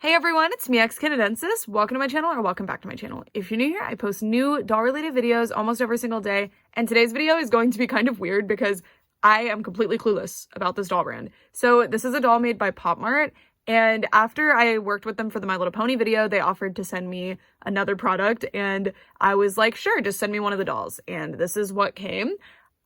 Hey everyone, it's me, Canadensis. Welcome to my channel, or welcome back to my channel. If you're new here, I post new doll-related videos almost every single day, and today's video is going to be kind of weird because I am completely clueless about this doll brand. So this is a doll made by POPMART, and after I worked with them for the My Little Pony video, they offered to send me another product, and I was like, sure, just send me one of the dolls, and this is what came.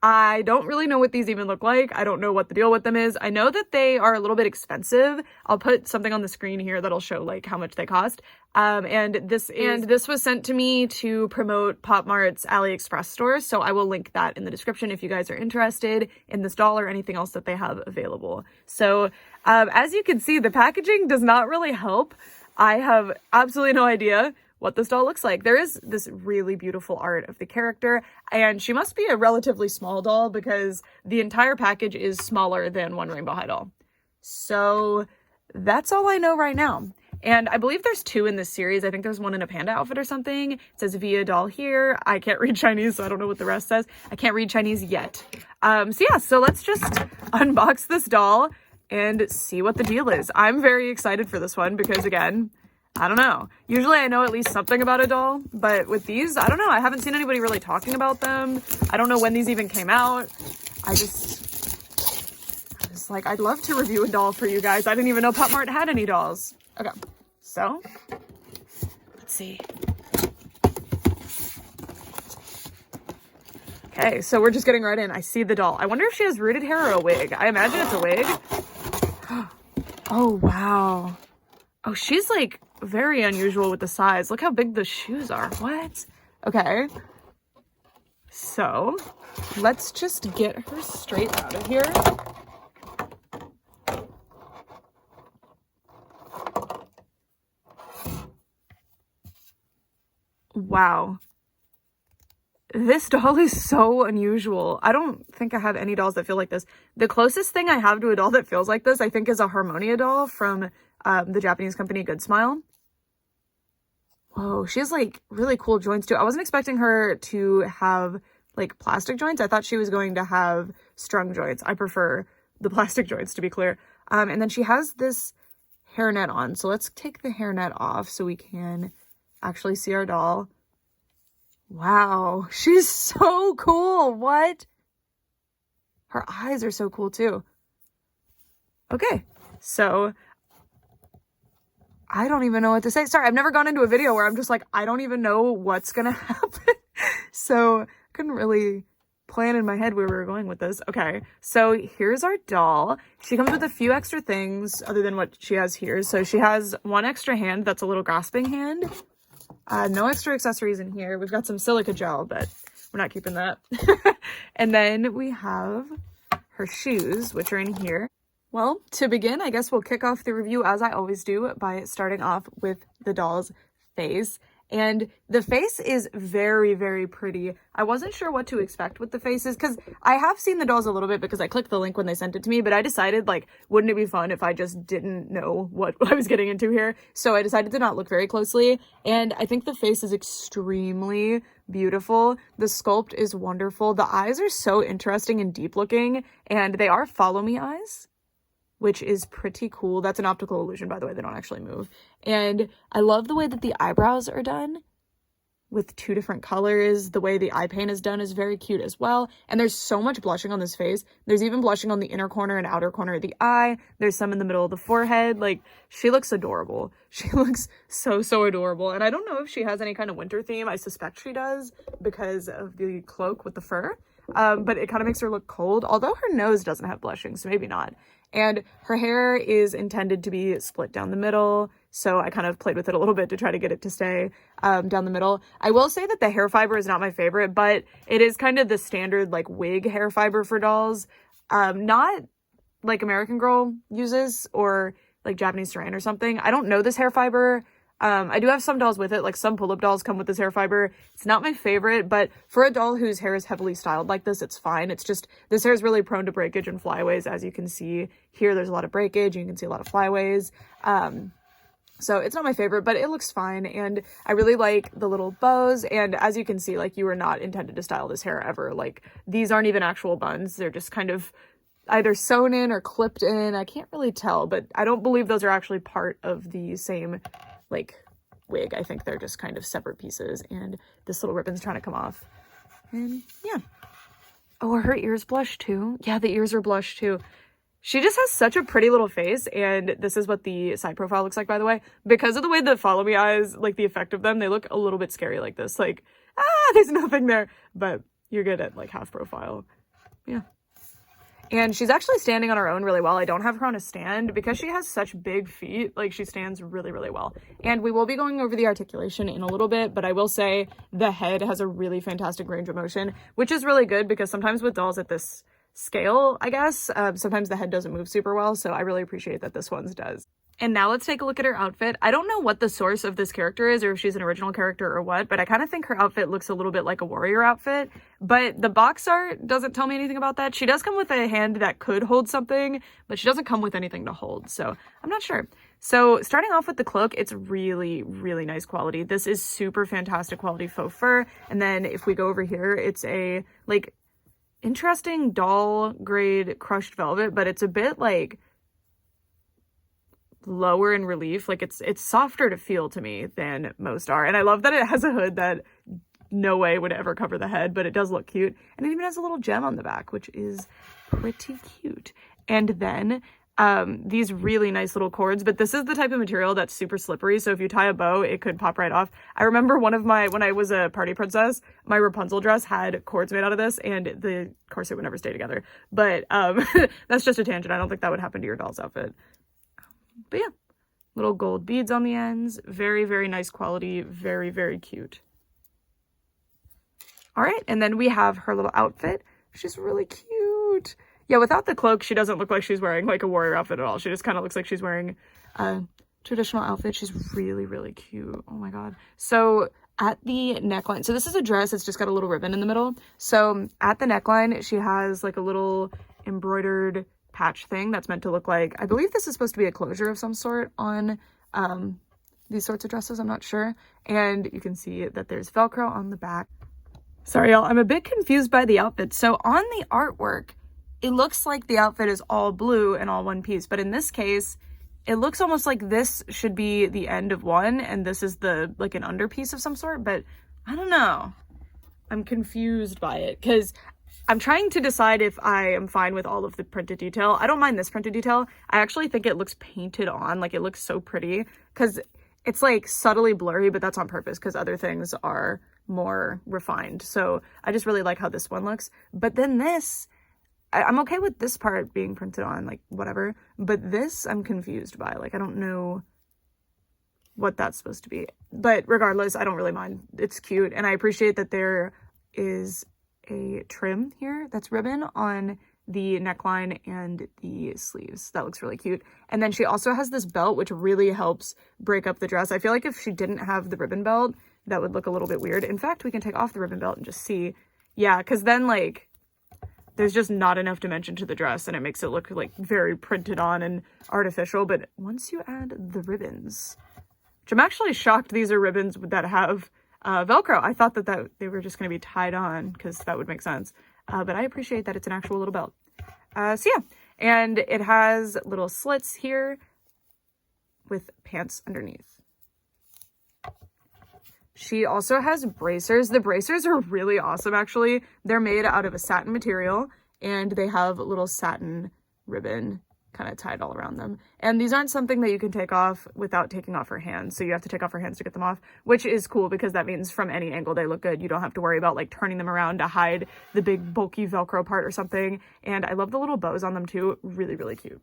I don't really know what these even look like. I don't know what the deal with them is. I know that they are a little bit expensive. I'll put something on the screen here that'll show like how much they cost. And this was sent to me to promote POPMART's AliExpress store, so I will link that in the description if you guys are interested in this doll or anything else that they have available. So as you can see, the packaging does not really help. I have absolutely no idea what this doll looks like. There is this really beautiful art of the character, and she must be a relatively small doll because the entire package is smaller than one Rainbow High doll. So that's all I know right now. And I believe there's two in this series. I think there's one in a panda outfit or something. It says VIYA doll here. I can't read Chinese, so I don't know what the rest says. I can't read Chinese yet. So let's just unbox this doll and see what the deal is. I'm very excited for this one because, again, I don't know. Usually I know at least something about a doll, but with these, I don't know. I haven't seen anybody really talking about them. I don't know when these even came out. I was like, I'd love to review a doll for you guys. I didn't even know POPMART had any dolls. Okay, so let's see. Okay, so we're just getting right in. I see the doll. I wonder if she has rooted hair or a wig. I imagine it's a wig. Oh, wow. Oh, she's like very unusual with the size. Look how big the shoes are. What? Okay. So let's just get her straight out of here. Wow. This doll is so unusual. I don't think I have any dolls that feel like this. The closest thing I have to a doll that feels like this, I think, is a Harmonia doll from the Japanese company Good Smile. Whoa, she has like really cool joints too. I wasn't expecting her to have like plastic joints. I thought she was going to have strung joints. I prefer the plastic joints, to be clear. And then she has this hairnet on. So let's take the hairnet off so we can actually see our doll. Wow, she's so cool. What? Her eyes are so cool too. Okay, so I don't even know what to say. Sorry, I've never gone into a video where I'm just like, I don't even know what's gonna happen. So I couldn't really plan in my head where we were going with this. Okay, so here's our doll. She comes with a few extra things other than what she has here. So she has one extra hand that's a little grasping hand. No extra accessories in here. We've got some silica gel, but we're not keeping that. And then we have her shoes, which are in here. Well, to begin, I guess we'll kick off the review as I always do by starting off with the doll's face. And the face is very, very pretty. I wasn't sure what to expect with the faces because I have seen the dolls a little bit because I clicked the link when they sent it to me, but I decided, like, wouldn't it be fun if I just didn't know what I was getting into here? So I decided to not look very closely, and I think the face is extremely beautiful. The sculpt is wonderful. The eyes are so interesting and deep looking, and they are follow me eyes, which is pretty cool. That's an optical illusion, by the way. They don't actually move. And I love the way that the eyebrows are done with two different colors. The way the eye paint is done is very cute as well. And there's so much blushing on this face. There's even blushing on the inner corner and outer corner of the eye. There's some in the middle of the forehead. Like, she looks adorable. She looks so, so adorable. And I don't know if she has any kind of winter theme. I suspect she does because of the cloak with the fur. But it kind of makes her look cold, although her nose doesn't have blushing, so maybe not. And her hair is intended to be split down the middle, so I kind of played with it a little bit to try to get it to stay down the middle. I will say that the hair fiber is not my favorite, but it is kind of the standard like wig hair fiber for dolls. Not like American Girl uses or like Japanese Saran or something. I don't know this hair fiber. I do have some dolls with it, like some pull-up dolls come with this hair fiber. It's not my favorite, but for a doll whose hair is heavily styled like this, it's fine. It's just, this hair is really prone to breakage and flyaways. As you can see here, there's a lot of breakage. You can see a lot of flyaways. So it's not my favorite, but it looks fine. And I really like the little bows. And as you can see, like, you are not intended to style this hair ever. Like, these aren't even actual buns. They're just kind of either sewn in or clipped in. I can't really tell, but I don't believe those are actually part of the same, like, wig. I think they're just kind of separate pieces, and this little ribbon's trying to come off. And yeah. Oh, are her ears blush too? Yeah, the ears are blush too. She just has such a pretty little face, and this is what the side profile looks like, by the way. Because of the way the follow me eyes, like the effect of them, they look a little bit scary like this. Like, there's nothing there, but you're good at like half profile. Yeah. And she's actually standing on her own really well. I don't have her on a stand because she has such big feet. Like, she stands really, really well. And we will be going over the articulation in a little bit, but I will say the head has a really fantastic range of motion, which is really good because sometimes with dolls at this scale, I guess, sometimes the head doesn't move super well. So I really appreciate that this one's does. And now let's take a look at her outfit. I don't know what the source of this character is, or if she's an original character or what, but I kind of think her outfit looks a little bit like a warrior outfit. But the box art doesn't tell me anything about that. She does come with a hand that could hold something, but she doesn't come with anything to hold. So I'm not sure. So starting off with the cloak, it's really, really nice quality. This is super fantastic quality faux fur. And then if we go over here, it's a like interesting doll grade crushed velvet, but it's a bit like lower in relief. Like it's softer to feel to me than most are. And I love that it has a hood that no way would ever cover the head, but it does look cute. And it even has a little gem on the back, which is pretty cute. And then these really nice little cords, but this is the type of material that's super slippery. So if you tie a bow, it could pop right off. I remember when I was a party princess, my Rapunzel dress had cords made out of this, and the corset would never stay together. But that's just a tangent. I don't think that would happen to your doll's outfit. But yeah, little gold beads on the ends. Very, very nice quality. Very, very cute. All right, and then we have her little outfit. She's really cute. Yeah, without the cloak, she doesn't look like she's wearing like a warrior outfit at all. She just kind of looks like she's wearing a traditional outfit. She's really, really cute. Oh my God. So at the neckline, so this is a dress. It's just got a little ribbon in the middle. So at the neckline, she has like a little embroidered patch thing that's meant to look like, I believe this is supposed to be a closure of some sort on these sorts of dresses. I'm not sure. And you can see that there's Velcro on the back. Sorry, y'all. I'm a bit confused by the outfit. So on the artwork, it looks like the outfit is all blue and all one piece. But in this case, it looks almost like this should be the end of one and this is the like an underpiece of some sort. But I don't know. I'm confused by it because I'm trying to decide if I am fine with all of the printed detail. I don't mind this printed detail. I actually think it looks painted on. Like, it looks so pretty because it's like subtly blurry, but that's on purpose because other things are more refined. So I just really like how this one looks. But then this, I'm okay with this part being printed on, like whatever. But this I'm confused by. Like, I don't know what that's supposed to be. But regardless, I don't really mind. It's cute. And I appreciate that there is a trim here that's ribbon on the neckline and the sleeves. That looks really cute. And then she also has this belt, which really helps break up the dress. I feel like if she didn't have the ribbon belt, that would look a little bit weird. In fact, we can take off the ribbon belt and just see. Yeah, because then like there's just not enough dimension to the dress and it makes it look like very printed on and artificial. But once you add the ribbons, which I'm actually shocked these are ribbons that have Velcro. I thought that they were just going to be tied on because that would make sense. But I appreciate that it's an actual little belt. So yeah, and it has little slits here with pants underneath. She also has bracers. The bracers are really awesome, actually. They're made out of a satin material and they have a little satin ribbon kind of tied all around them. And these aren't something that you can take off without taking off her hands. So you have to take off her hands to get them off, which is cool because that means from any angle they look good. You don't have to worry about like turning them around to hide the big bulky Velcro part or something. And I love the little bows on them too. Really, really cute.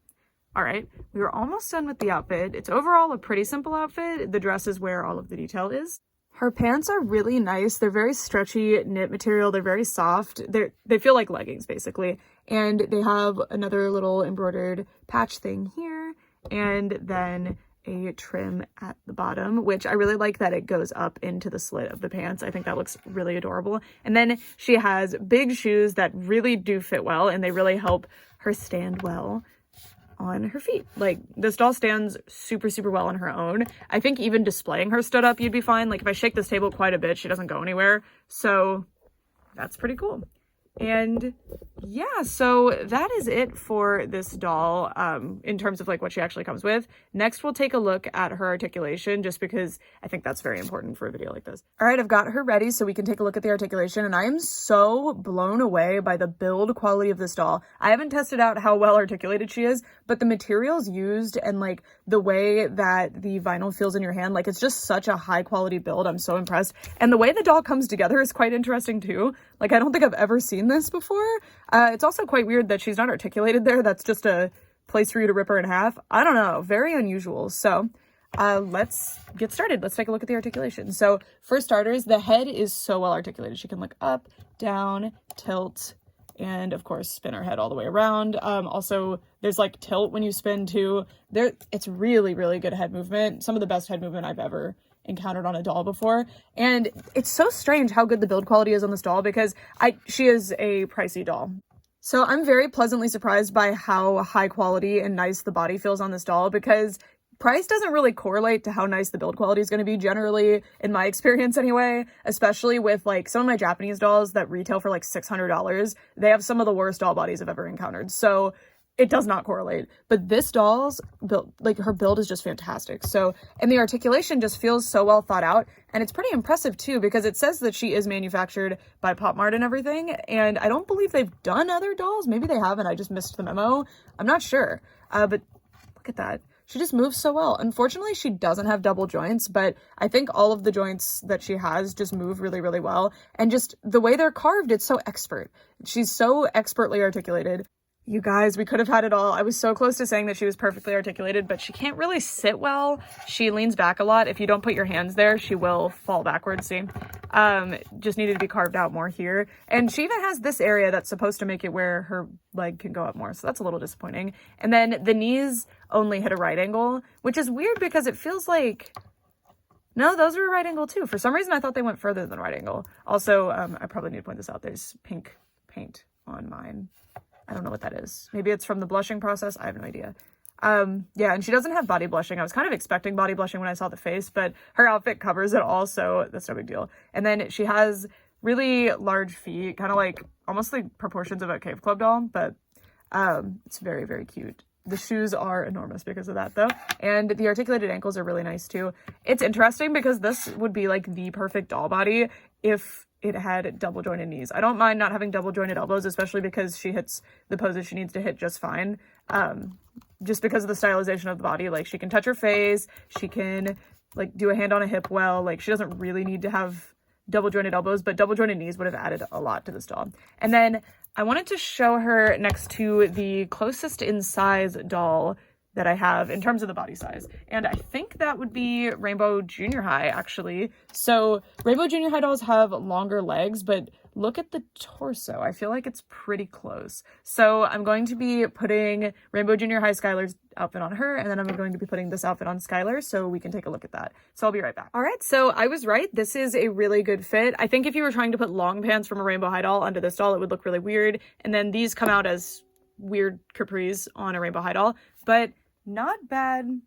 All right, we are almost done with the outfit. It's overall a pretty simple outfit. The dress is where all of the detail is. Her pants are really nice. They're very stretchy knit material. They're very soft. They feel like leggings basically. And they have another little embroidered patch thing here and then a trim at the bottom, which I really like that it goes up into the slit of the pants. I think that looks really adorable. And then she has big shoes that really do fit well and they really help her stand well on her feet. Like, this doll stands super, super well on her own. I think even displaying her stood up, you'd be fine. Like, if I shake this table quite a bit, she doesn't go anywhere. So that's pretty cool. And yeah, so that is it for this doll in terms of like what she actually comes with. Next, we'll take a look at her articulation just because I think that's very important for a video like this. All right, I've got her ready so we can take a look at the articulation, and I am so blown away by the build quality of this doll. I haven't tested out how well articulated she is, but the materials used and like the way that the vinyl feels in your hand, like it's just such a high quality build. I'm so impressed. And the way the doll comes together is quite interesting too. Like I don't think I've ever seen this before. It's also quite weird that she's not articulated there. That's just a place for you to rip her in half. I don't know, very unusual. So let's get started. Let's take a look at the articulation. So for starters, the head is so well articulated. She can look up, down, tilt, and of course spin her head all the way around. Also there's like tilt when you spin too. It's really, really good head movement. Some of the best head movement I've ever encountered on a doll before. And it's so strange how good the build quality is on this doll because she is a pricey doll. So I'm very pleasantly surprised by how high quality and nice the body feels on this doll, because price doesn't really correlate to how nice the build quality is going to be generally, in my experience anyway, especially with like some of my Japanese dolls that retail for like $600. They have some of the worst doll bodies I've ever encountered. So it does not correlate. But this doll's build, like her build is just fantastic. So, and the articulation just feels so well thought out. And it's pretty impressive too, because it says that she is manufactured by POPMART and everything. And I don't believe they've done other dolls. Maybe they have and I just missed the memo. I'm not sure. But look at that. She just moves so well. Unfortunately, she doesn't have double joints, but I think all of the joints that she has just move really, really well. And just the way they're carved, it's so expert. She's so expertly articulated. You guys, we could have had it all. I was so close to saying that she was perfectly articulated, but she can't really sit well. She leans back a lot. If you don't put your hands there, she will fall backwards, see? Just needed to be carved out more here. And she even has this area that's supposed to make it where her leg can go up more, so that's a little disappointing. And then the knees only hit a right angle, which is weird because it feels like... No, those are a right angle too. For some reason, I thought they went further than right angle. Also, I probably need to point this out. There's pink paint on mine. I don't know what that is. Maybe it's from the blushing process. I have no idea. Yeah, and she doesn't have body blushing. I was kind of expecting body blushing when I saw the face, but her outfit covers it all, so that's no big deal. And then she has really large feet, kind of like almost like proportions of a Cave Club doll, but it's very, very cute. The shoes are enormous because of that though. And the articulated ankles are really nice too. It's interesting because this would be like the perfect doll body if it had double jointed knees. I don't mind not having double jointed elbows, especially because she hits the poses she needs to hit just fine. Just because of the stylization of the body, like she can touch her face, she can like do a hand on a hip well, like she doesn't really need to have double jointed elbows, but double jointed knees would have added a lot to this doll. And then I wanted to show her next to the closest in size doll that I have in terms of the body size. And I think that would be Rainbow Junior High, actually. So Rainbow Junior High dolls have longer legs, but look at the torso. I feel like it's pretty close. So I'm going to be putting Rainbow Junior High Skylar's outfit on her, and then I'm going to be putting this outfit on Skylar so we can take a look at that. So I'll be right back. All right, so I was right. This is a really good fit. I think if you were trying to put long pants from a Rainbow High doll onto this doll, it would look really weird. And then these come out as weird capris on a Rainbow High doll, but not bad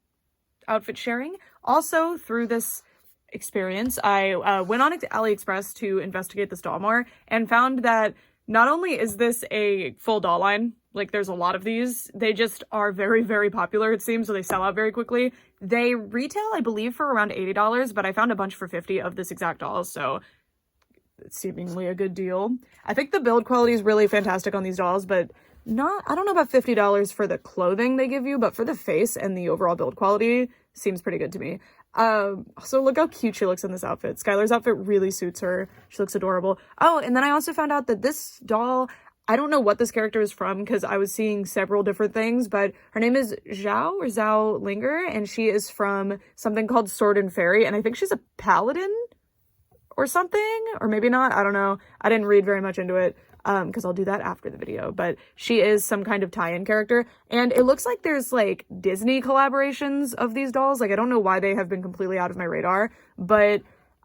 outfit sharing. Also, through this experience, I went on to AliExpress to investigate this doll more and found that not only is this a full doll line, like there's a lot of these, they just are very, very popular, it seems, so they sell out very quickly. They retail, I believe, for around $80, but I found a bunch for $50 of this exact doll, so it's seemingly a good deal. I think the build quality is really fantastic on these dolls, but I don't know about $50 for the clothing they give you, but for the face and the overall build quality, seems pretty good to me. So look how cute she looks in this outfit. Skylar's outfit really suits her. She looks adorable. Oh, and then I also found out that this doll, I don't know what this character is from because I was seeing several different things, but her name is ZHAO or ZHAO LINGER, and she is from something called Sword and Fairy, and I think she's a paladin or something, or maybe not. I don't know. I didn't read very much into it. Because I'll do that after the video, but she is some kind of tie-in character, and it looks like there's like Disney collaborations of these dolls. Like I don't know why they have been completely out of my radar, but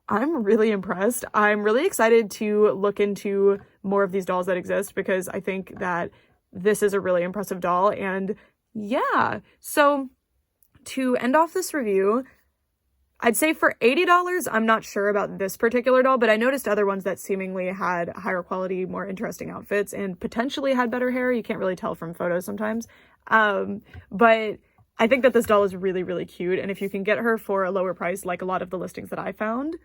I'm really impressed. I'm really excited to look into more of these dolls that exist because I think that this is a really impressive doll. And yeah, so to end off this review, I'd say for $80, I'm not sure about this particular doll, but I noticed other ones that seemingly had higher quality, more interesting outfits and potentially had better hair. You can't really tell from photos sometimes. But I think that this doll is really, really cute. And if you can get her for a lower price, like a lot of the listings that I found,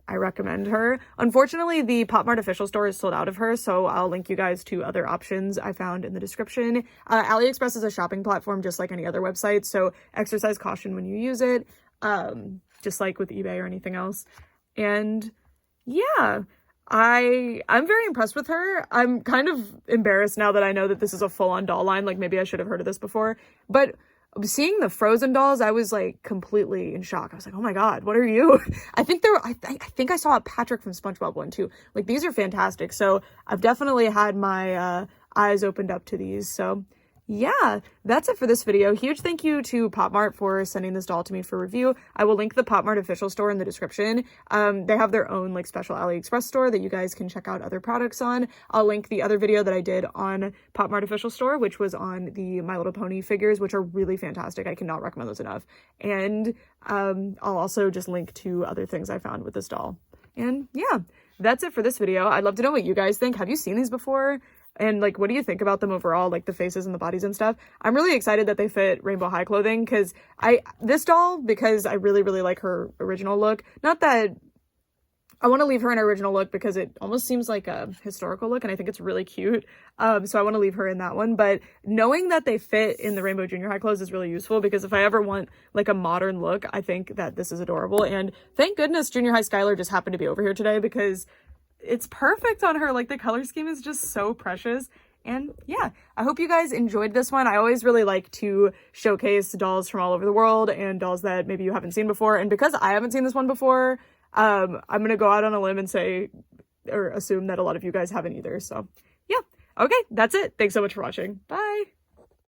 I recommend her. Unfortunately, the POPMART official store is sold out of her, so I'll link you guys to other options I found in the description. AliExpress is a shopping platform just like any other website, so exercise caution when you use it. Just like with eBay or anything else. And yeah, I'm very impressed with her. I'm kind of embarrassed now that I know that this is a full-on doll line. Like, maybe I should have heard of this before. But seeing the Frozen dolls, I was like completely in shock. I was like, oh my God, what are you? I think I saw a Patrick from SpongeBob one too. Like, these are fantastic. So I've definitely had my eyes opened up to these. So yeah, that's it for this video. Huge thank you to POPMART for sending this doll to me for review. I will link the POPMART official store in the description. They have their own like special AliExpress store that you guys can check out other products on. I'll link the other video that I did on POPMART official store, which was on the My Little Pony figures, which are really fantastic. I cannot recommend those enough. And I'll also just link to other things I found with this doll. And yeah, that's it for this video. I'd love to know what you guys think. Have you seen these before? And like, what do you think about them overall, like the faces and the bodies and stuff? I'm really excited that they fit rainbow high clothing because this doll, because I really, really like her original look. Not that I want to leave her in her original look because it almost seems like a historical look and I think it's really cute. So I want to leave her in that one. But knowing that they fit in the rainbow junior high clothes is really useful because if I ever want like a modern look, I think that this is adorable. And thank goodness Junior High Skylar just happened to be over here today because it's perfect on her. Like, the color scheme is just so precious. And yeah, I hope you guys enjoyed this one. I always really like to showcase dolls from all over the world and dolls that maybe you haven't seen before. And because I haven't seen this one before, I'm gonna go out on a limb and say or assume that a lot of you guys haven't either. So yeah, okay, that's it. Thanks so much for watching. Bye.